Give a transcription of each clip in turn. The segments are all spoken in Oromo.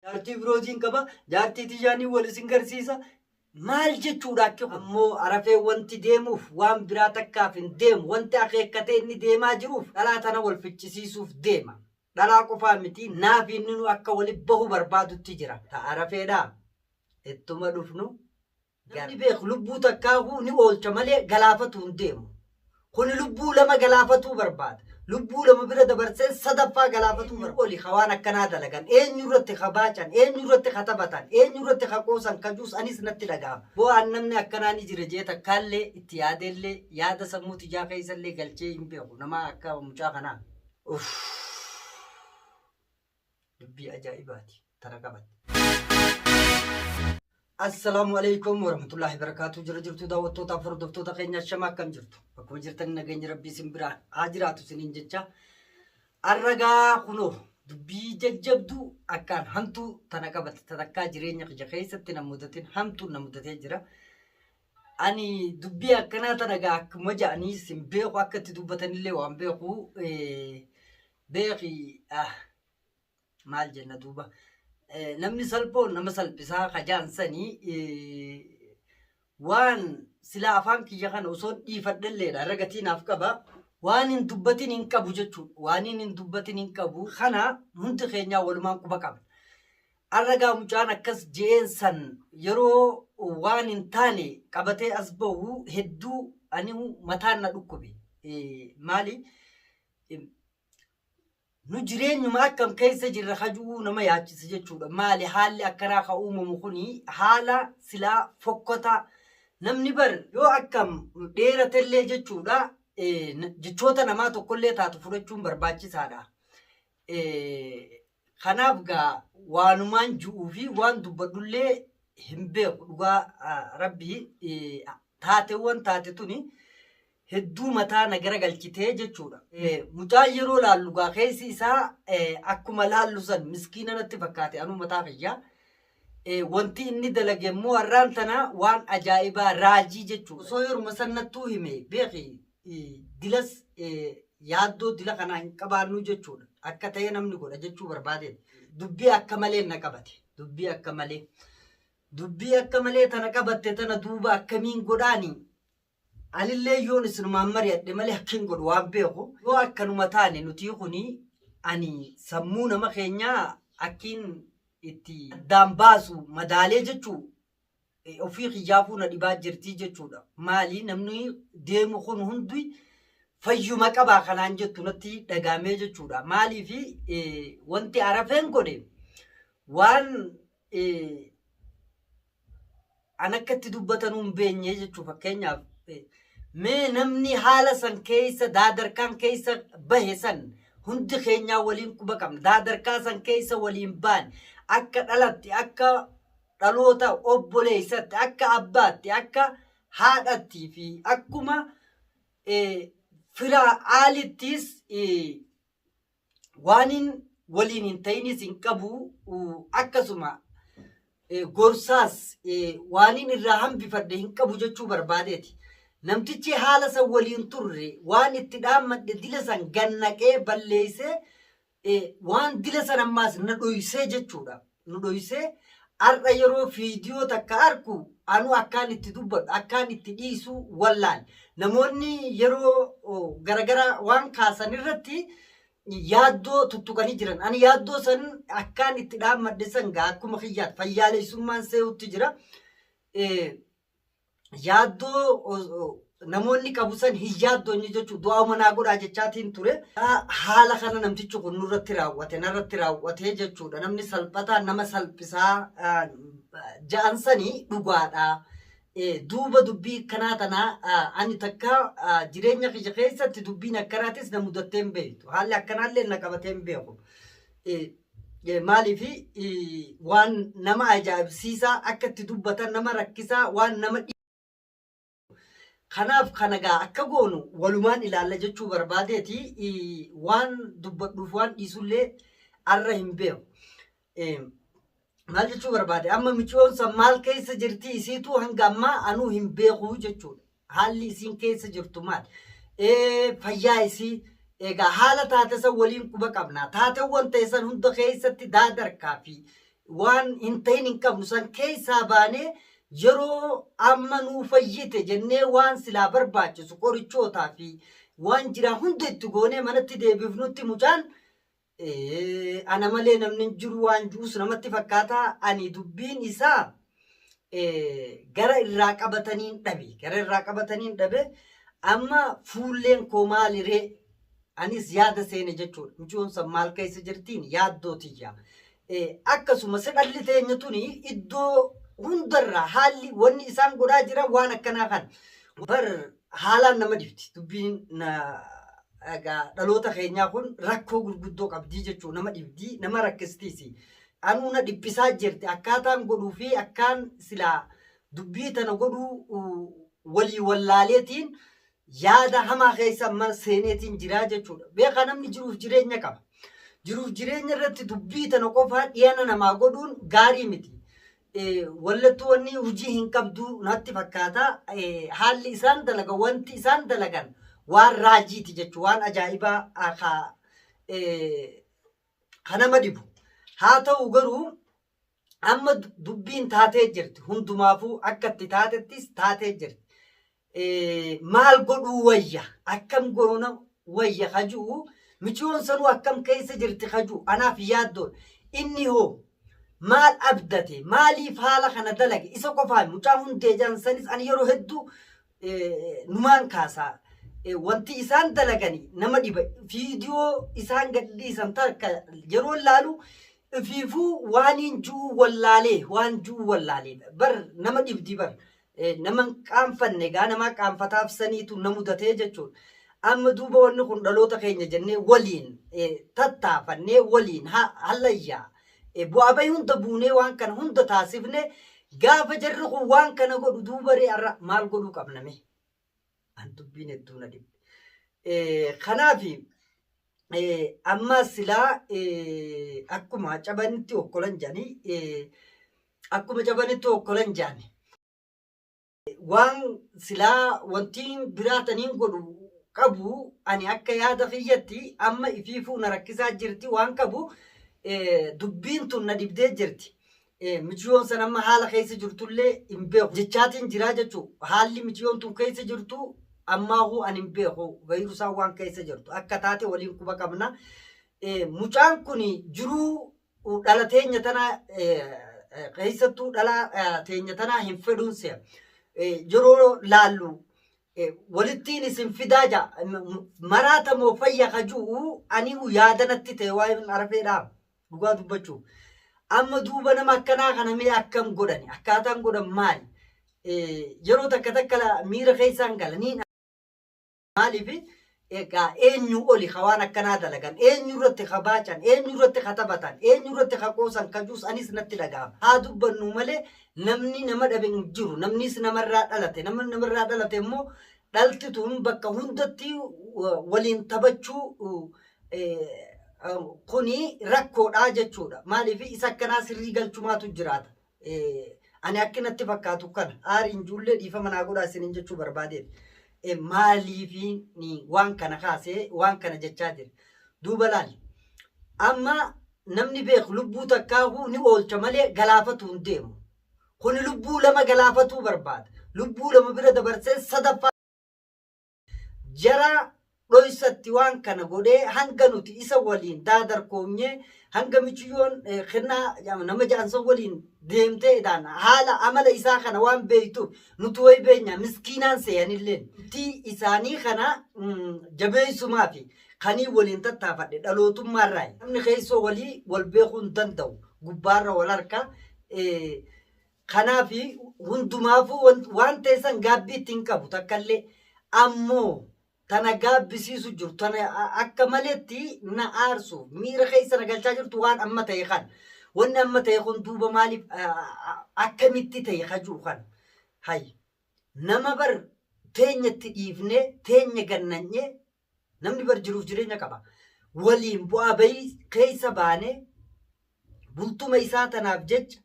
jaartii birootiin qaba jaartii tijaanii wal isin garsiisa maal jechuudha akka ammoo arafee wanti deemuuf waan biraa takkaaf hin deemu wanti akeekkatee inni deemaa jiruuf dhalaa tana wal fichisiisuuf deema dhalaa qofaa miti naaf inni nu akka walitti bahu barbaadutti jira ta arafeedhaa ittuma dhufnu namni beeku lubbuu takkaahu ni oolcha malee galaafatu hin deemu kun lubbuu lama galaafatuu barbaada lubbuu lama bira dabarsee sadaffaa galaafatuu barbaada khawaan akkanaa dalagan eenyurratti khabaacan eenyurratti khatabatan eenyurratti khaqoosan kajuus anis natti dhagaama bo'aan namni akkanaa ni jira jeeta kaallee itti yaadellee yaada sammuu tijaa keessallee galchee hin beeku nama akka mucaa kanaa dubbii ajaa'ibaati tana qabatti. السلام عليكم ورحمة الله وبركاته جرجرتو دعوتو تافر دفتو تخينيا شما كم جرتو بكم جرتني نجني ربي سمبرا عاجراتو سنين جتشا الرجا خنو دبي ججبدو أكان همتو تناكبت تذكر جرينيا خجخيسة تنمودتين همتو نمودتين جرا أني دبي أكنا تناكا كمجاني سمبيو وقت تدوبتني اللي وامبيو بيخي مال جنة دوبا namni salphoon nama salphisaa khajaansanii waan sila afaan kiyya kana osoo dhiifadhalleedha ragatiinaaf qaba waan hin dubbatin hin qabu jechuudha waan hin dubbatin hin qabu kana hundi keenyaa walumaan quba qabna arragaa mucaan akkas jeensan yeroo waan hin taane qabatee as bahu hedduu ani mataan na dhukkube maali nu jireenyuma akkam keessa jirra hajuu nama yaachisa jechuudha maali haalli akkanaa ka uumamu kuni haala silaa fokkota namni bar yoo akkam dheeratellee jechuudha jechoota namaa tokkollee taatu fudhachuun barbaachisaadha kanaaf gaa waanumaan ju'uu fi waan dubbadullee hin beeku dhugaa rabbii taateewwan taate tuni hedduu mataa nagara galchitee jechuudha mucaa yeroo laallu gaa keessi isaa akkuma laallu san miskiina natti fakkaate anu mataa fayyaa wanti inni dalage immoo har'aan tana waan ajaa'ibaa raajii jechuudha osoo yeruma sannattuu hime beeki dilas yaaddoo dila kanaa hin qabaannu jechuudha akka ta'e namni godha jechuu barbaade dubbii akka malee na qabate dubbii akka malee tana qabatte tana duuba akkamiin godhaanii anillee yoon isinumaan mari'adhe malee akkin godhu waan beeku yoo akkanuma taane nuti kuni ani sammuu nama keenyaa akkin itti addaan baasu madaalee jechuu ofii kiyyaafuu na dhibaa jirtii jechuudha maali namni deemu kun hundi fayyuma qabaa kanaan jettu natti dhagaamee jechuudha maalii fi wanti arafeen godhe waan an akkatti dubbatanuu hin beenye jechuu fakkeenyaaf mee namni haala san keessa daadarkaan keessa bahe san hundi keenyaa waliin quba qabna daadarkaa san keessa waliin baan akka dhalatti akka dhaloota obboleessatti akka abbaatti akka haadhatti fi akkuma fira aalittis waanin waliin hin ta'inis hin qabu akkasuma gorsaas waanin irraa hambifadhe hin qabu jechuu barbaadeeti namtichi haala san waliin turre waan itti dhaammadhe dila san gannaqee balleessee waan dila san ammaas na dhoysee jechuudha nu dhoysee har'a yeroo fiidiyoo takka arku anu akkaan itti dubbadhu akkaan itti dhiisu wallaan namoonni yeroo garagara waan kaasan irratti yaaddoo tuttuqanii jiran ani yaaddoo san akkaan itti dhaammadhe san gaa akkuma kiyyaat fayyaalessummaan see'utti jira yaaddoo namoonni qabu san hin yaaddoonye jechuudha du'aa manaa godhaa jechaatiin ture haala kana namtichi kun nurratti raawwatee jechuudha namni salphataa nama salphisaa ja'ansanii dhugaadha duuba dubbii kanaa tanaa ani takka jireenya kiyya keessatti dubbiin akkanaatis na mudattee hin beektu haalli akkanaallee na qabatee hin beeku maaliif waan nama ajaa'ibsiisaa akka itti dubbatan nama rakkisaa waan nama kanaaf kanagaa akka goonu walumaan ilaalla jechuu barbaadeeti waan dubbadhuuf waan dhiisullee arra hin beeku maal jechuu barbaade amma michoon san maal keessa jirti isiitu hanga ammaa anuu hin beeku jechuudha haalli isiin keessa jirtu maal fayyaa isii egaa haala taate san waliin quba qabna taateewwan ta'e san hunda keessatti daadarkaa fi waan hin ta'in hin qabnu san keessaa baanee yeroo amma nuu fayyite jennee waan silaa barbaachisu qorichootaa fi waan jiraa hunda itti goonee manatti deebifnutti mucaan ana malee namni hin jiru waan juus namatti fakkaataa ani dubbiin isaa gara irraa qabataniin dhabe amma fuulleen koo maaliree anis yaada seene jechuudha. Mucoon san maal keessa jirtiin yaaddootiyya. Akkasuma dhalli teenya tuni iddoo hundarraa haalli wanni isaan godhaa jiran waan akkanaa kan bar haalaan nama dhibti. Dubbiin dhaloota keenyaa kun rakkoo gurguddoo qabdii jechuudha. Nama dhibdii nama rakkistiisi. Anuu na dhiphisaa jirti akkaataan godhuu fi akkaan silaa dubbii tana godhuu walii wallaaleetiin yaada hamaa keessa amma seeneetiin jiraa jechuudha. Beekaa namni jiruuf jireenya qaba. Jiruuf jireenya irratti dubbii tana qofaa dhiyaana namaa godhuun gaarii miti. Wallattuu wanni hojii hin qabdu natti fakkaata. Haalli isaan dalagan wanti isaan dalagan waan raajiiti jechuudha. Waan ajaa'ibaa kanama dhibu. Haa ta'u garuu amma dubbiin taatee jirti. Hundumaafuu akka itti taatettis taatee jirti. Maal godhuu wayya akkam goona wayya kajuu michoon sanuu akkam keessa jirti kajuu anaaf yaaddoon inni hoo maal abdate maaliif haala kana dalage isa qofaa mucaa hundee jaansanis ani yeroo hedduu numaan kaasaa wanti isaan dalaganii nama dhiba viidiyoo isaan gadhiisan takka yeroo laalu fiifuu waaniin juu wallaalee bar nama dhibdi bar nama qaanfanne gaa nama qaanfataaf saniitu na mudatee jechuudha. Amma duuba wanni kun dhaloota keenya jennee waliin tattaafannee waliin hallayyaa bu'aa bahii hunda buunee waan kana hunda taasifne gaafa jarri kun waan kana godhu duuba re'arra maal godhuu qabname. An dubbiin hedduu na dhibbe. Kanaaf amma silaa akkuma cabanitti okkolan jaani. Waan silaa wantiin biraataniin godhu qabu ani akka yaada kiyyatti amma ifiifuu na rakkisaa jirti waan qabu dubbiin tun na dhibdee jirti. Michiyoon san amma haala keessa jirtullee hin beeku jechaatiin jiraa jechuudha. Haalli michiyoon tun keessa jirtu ammaahuu ani hin beeku vayiruusaan waan keessa jirtu akka taate waliin quba qabna. Mucaan kun jiruu dhala teenya tanaa keessattuu dhala teenya tanaa hin fedhuun se'a. Yeroo laallu walittiin isin fidaa jaa maraata moo fayya kajuu ani yaadanatti ta'e waa'ee arafeedhaa dhugaa dubbachuu. Amma duuba nama akkanaa kana mee akkam godhani akkaataan godhan maali? Yeroo takka miira keessaan galanii maaliif egaa eenyu oli waan akkanaa dalagan eenyu irratti kabaacan eenyu irratti katabatan eenyu irratti kaqoosan kajuus anis natti dhaga'ama. Haa dubbannu malee namni nama dhabe hin jiru namnis namarraa dhalate namni namarraa dhalate immoo dhalti tun bakka hundatti waliin taphachuu kuni rakkoodhaa jechuudha. Maaliif isa akkanaa sirrii galchumaatu jiraata. Ani akkinatti fakkaatu kana aariin ijoollee dhiifama naa godhaa isiniin jechuu barbaadeef. Maaliif waan kana kaasee waan kana jechaa jira. Duuba laali. Amma namni beeku lubbuu takkaahuu ni oolcha malee galaafatu hin deemu. Kuni lubbuu lama galaafatuu barbaada. Lubbuu lama bira dabarsee sadaffaa jara dhoysatti waan kana godhee hanga nuti isa waliin daadarkoomnee hanga michiyoon kennaa nama jaansan waliin deemteedhaan haala amala isaa kana waan beeytuuf nuti way beenya miskiinaan seeyanillee ti isaanii kana jabeessumaa fi kanii waliin tattaafadhe dhalootummaarraa namni keessoo walii wal beekuu hin danda'u gubbaarra wal harka kanaaf hundumaafuu waan teessan gaabbii ittiin qabu takkallee ammoo tana gaabbisiisu jirtu tana akka maleetti na aarsu miira keessa na galchaa jirtu waan amma ta'e kan wanni amma ta'e kun duuba maaliif akkamitti ta'e kajuu kan hay nama bar teenyatti dhiifnee teenya gannanyee namni bar jiruuf jireenya qaba waliin bu'aa bahii keessa baanee bultuma isaa tanaaf jecha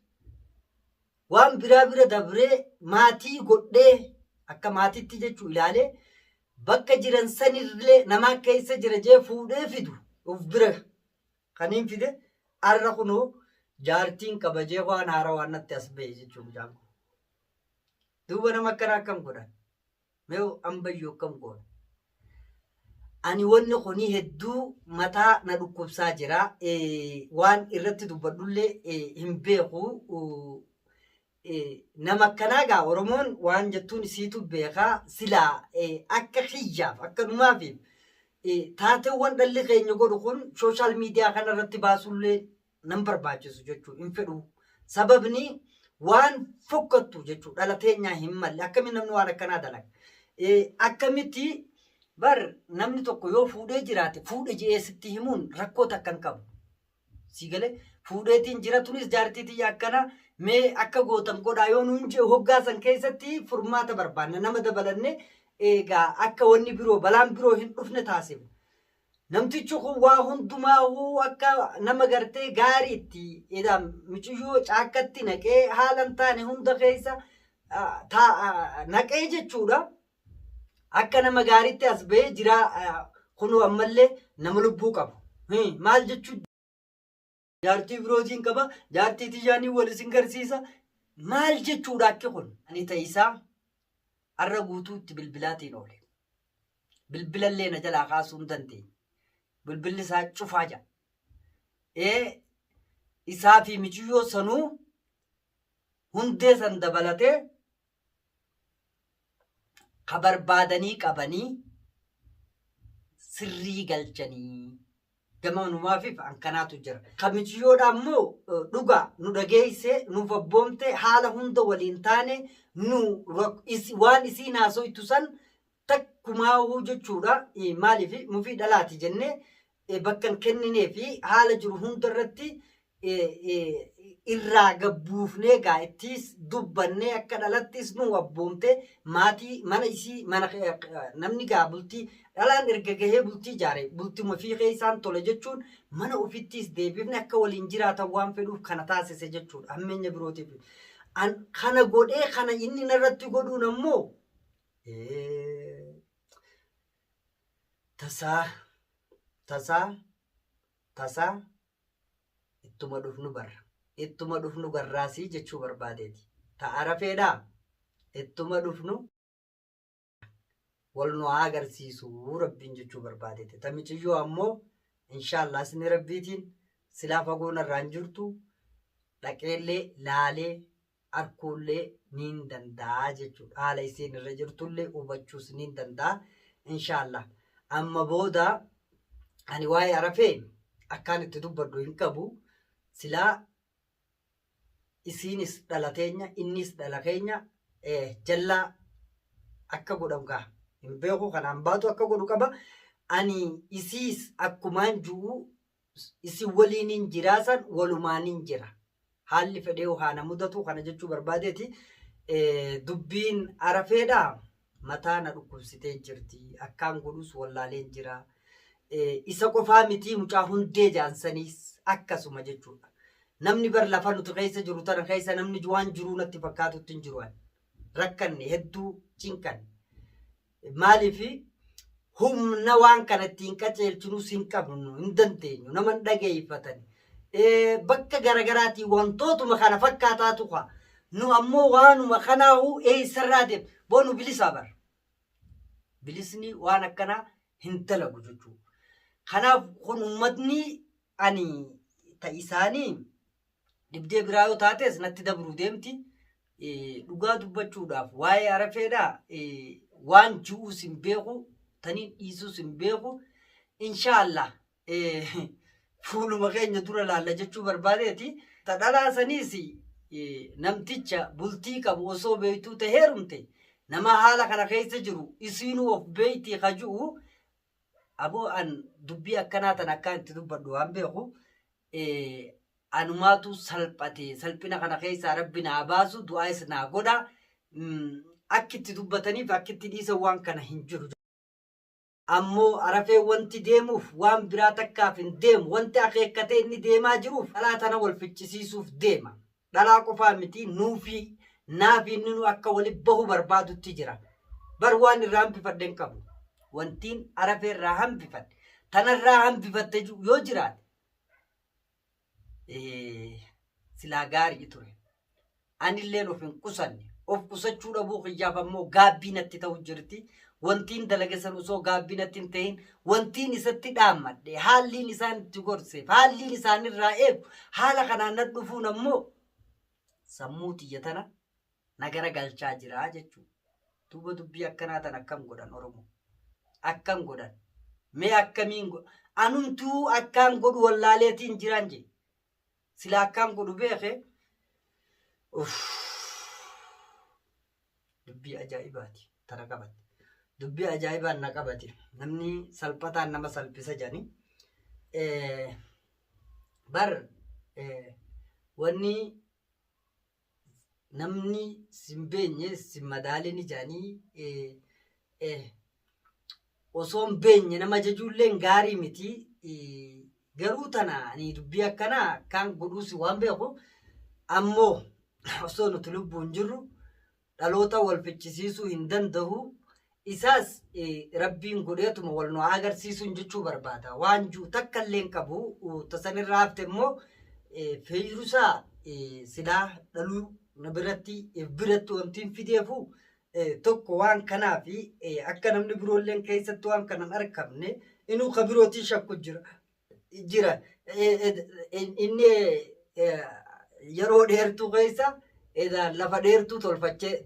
waan bira dabree maatii godhee akka maatiitti jechuu ilaalee bakka jiran sanirlee namaa keessa jira jee fuudhee fidu of bira kaniin fide arra kunoo jaartiin kabajee waan haarawaa natti as ba'e jechuun jaanku. Duuba nama akkanaa akkam godhan? Mee ambayyoo akkam godhan? Ani wanni kuni hedduu mataa na dhukkubsaa jira. Waan irratti dubbadhullee hin beeku. Nama akkanaa gaa Oromoon waan jettuun isiitu beekaa silaa akka xiyyaaf akka numaafiif taateewwan dhalli keenya godhu kun sooshaal miidiyaa kanarratti baasuullee nan barbaachisu jechuudha. Hin fedhu. Sababni waan fokkattu jechuudha. Dhala teenyaa hin malle. Akkamitti namni waan akkanaa dalaga? Akkamitti bar namni tokko yoo fuudhee jiraate fuudhe je'eessitti himuun rakkoo takka hin qabu. Si galee fuudheetiin jiratunis jaartiitii akkana mee akka gootan godhaa yoo nuun jee hoggaasan keessatti furmaata barbaanna nama dabalanne egaa akka wanni biroo balaan biroo hin dhufne taasifu. Namtichi kun waa hundumaa akka nama gartee gaariitti edaan michiyyoo caakkatti naqee haalan taane hunda keessa naqee jechuudha. Akka nama gaariitti as ba'ee jira kunuu ammallee nama lubbuu qabu. Maal jechuudha? Jaartii birootiin qaba, jaartii tijaanii wal isin garsiisa. Maal jechuudha akki kun? Ani ta'isaa har'a guutuutti bilbilaatiin oole. Bilbilallee na jalaa kaasuu hin dandeenye. Bilbilli isaa cufaa jira. Isaa fi michiyyoo sanuu hundee san dabalatee ka barbaadanii qabanii sirrii galchanii gamanumaafif ankanaatu jira. Ka michiyyoodha ammoo dhugaa nu dhageesse nu fabboomte haala hunda waliin taane waan isii naasoytu san takkumaahuu jechuudha. Maaliif mufii dhalaati jennee bakkan kenninee fi haala jiru hunda irratti irraa gabbuufnee gaa'ettiis dubbannee akka dhalattis nu abboomte maatii mana isii mana namni gaa bultii dhalaan erga gahee bultii ijaare bultuma fiixee isaan tole jechuun mana ofittiis deebifne akka waliin jiraatan waan fedhuuf kana taasise jechuudha. Ammeenya birootiif kana godhee kana inni narratti godhuun ammoo tasaa ittuma dhufnu barra. Ittuma dhufnu garraasii jechuu barbaadeeti. Ta'a rafeedhaa ittuma dhufnu wal nu agarsiisu rabbiin jechuu barbaadeeti. Tamichiyyoo ammoo inshaallah isni rabbiitiin silaa fagoon irraan jirtu dhaqeellee laalee arkuullee niin danda'a jechuudha. Haala isiin irra jirtullee hubachuus niin danda'a inshaallah. Amma booda ani waa'ee arafee akkaan itti dubbadhu hin qabu. Silaa isiinis dhalateenya innis dhala keenya jallaa akka godhamu gaa hin beeku kanaan baatu akka godhu qaba. Ani isiis akkumaan jiru isin waliin hin jiraasan walumaan hin jira. Haalli fedhee haana mudatu kana jechuu barbaadeeti. Dubbiin arafeedhaa mataa na dhukkubsitee jirti. Akkaan godhus wallaaleen jira. Isa qofaa miti mucaa hundee jaansaniis akkasuma jechuudha. Namni bar lafa nuti keessa jiru tana keessa namni waan jiruu natti fakkaatutti hin jiru. Rakkanne hedduu cinqan. Maaliif humna waan kana ittiin qaceelchinuus hin qabnu hin dandeenyu nama hin dhageeffatan. Bakka garaagaraatiin wantootuma kana fakkaataatu qaba. Nu ammoo waanuma kanaahu eessarraa deema. Boonu bilisaa bar. Bilisni waan akkanaa hin dalagu jechuudha. Kanaaf kun uummatni ani ta'isaanii dhibdee biraa yoo taates natti dabruu deemti. Dhugaa dubbachuudhaaf waa'ee arafeedhaa waan ji'uus hin beeku tanii dhiisuus hin beeku. Inshaallah fuuluma keenya dura laalla jechuu barbaadeeti. Tadhalaasaniis namticha bultii qabu osoo beektuu ta'e heerumte nama haala kana keessa jiru isiinuu of beektii kaju'u aboo an dubbii akkanaa tan akkaan itti dubbadhu waan beeku. Anumaatu salphate salphina kana keessaa rabbi naa baasu du'aas naa godha. Akka itti dubbataniif akka itti dhiisan waan kana hin jiru. Ammoo arafee wanti deemuuf waan biraa takkaaf hin deemu. Wanti akeekkatee inni deemaa jiruuf dhalaa tana wal fichisiisuuf deema. Dhalaa qofaa miti nuufi naafi inni nu akka walitti bahu barbaadutti jira. Bar waan irraa hambifadhe hin qabu. Wantiin arafee irraa hambifadhe tanarraa hambifatte yoo jiraate silaa gaarii ture. Anilleen of hin qusanne. Of qusachuu dhabuu kiyyaaf ammoo gaabbii natti ta'u jirti. Wantiin dalaga san osoo gaabbii natti hin ta'in wantiin isatti dhaammadhe haalliin isaan itti gorseef haalliin isaanirraa eegu haala kanaan natti dhufuun ammoo sammuu tiyya tana nagara galchaa jira jechuudha. Duuba dubbii akkanaa tan akkam godhan Oromoo? Akkam godhan? Mee akkamiin anumtuu akkaan godhu wallaaleetiin jiran je. Sila akkaan godhu beeke. Dubbii ajaa'ibaati tana qabate. Dubbii ajaa'ibaan na qabate. Namni salphataan nama salphisa jedhani. Wanni namni simbeenye simmadaalini jedhanii osoo hin beenye nama jajuulleen gaarii miti. Garuu tana ani dubbii akkanaa kan godhuus waan beeku ammoo osoo nuti lubbuun jirru dhaloota wal fichisiisuu hin danda'u. Isaas rabbiin godheetuma wal nu agarsiisuun jechuu barbaada. Waan juu takka illee hin qabu. Tasanirraa hafte immoo feeyrusaa silaa dhaluu na biratti wantiin fideefu tokko waan kanaa fi akka namni biroolleen keessatti waan kanan argamne inuu ka birootiin shakku jira. Inni yeroo dheertuu keessa lafa dheertuu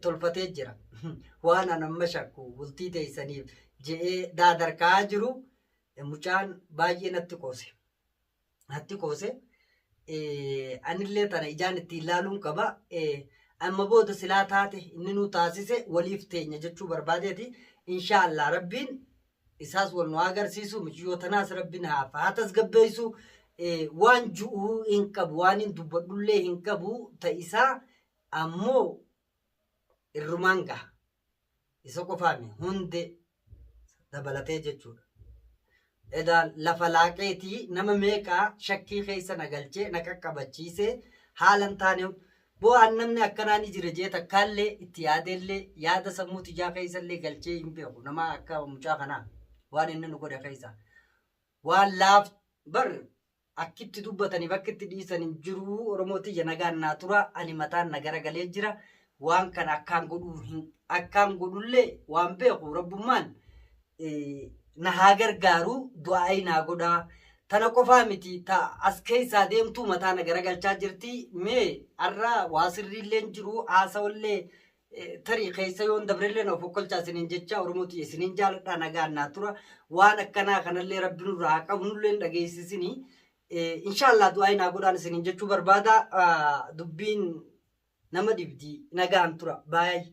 tolfatee jira. Waan anamma shakku bultii teessaniif je'ee daadarkaa jiru mucaan baay'ee natti qoose. Anillee tana ijaan itti ilaaluun qaba. Amma booda silaa taate inni nu taasise waliif teenya jechuu barbaadeeti. Inshaallah rabbiin isaas wal nu agarsiisu michiyyoo tanaas rabbiin haa tasgabbeessu. Waan ju'uu hin qabu waan hin dubbadhullee hin qabu ta'isaa ammoo irrumaan gaha. Isa qofaami hunde dabalatee jechuudha. Edaa lafa laaqeetii nama meeqaa shakkii keessa na galchee na qaqqabachiisee haalan taane bu'aan namni akkanaa ni jira jee takkaallee itti yaadellee yaada sammuu tijaa keessallee galchee hin beeku. Nama akka mucaa kanaa waan inni nu godhe keessa waan laaf akkitti dubbataniif akkitti dhiisan hin jiru. Oromootiyya nagaan naa tura ani mataan na garagalee jira. Waan kana akkaan godhullee waan beeku rabbummaan na haa gargaaru du'aayi naa godhaa. Tana qofaa miti as keessaa deemtuu mataa na garagalchaa jirti. Mee har'a waa sirriillee jiru haasawallee tarii keessa yoon dabrellee na fokkolchaa isiniin jecha Oromootiyya isiniin jaaladhaa nagaan naa tura. Waan akkanaa kanallee rabbi nurraa haa qabnullee dhageessisinii. Inshaallah du'aayi naa godhaan isiniin jechuu barbaada. Dubbiin nama dibdii nagaan tura baay'ee.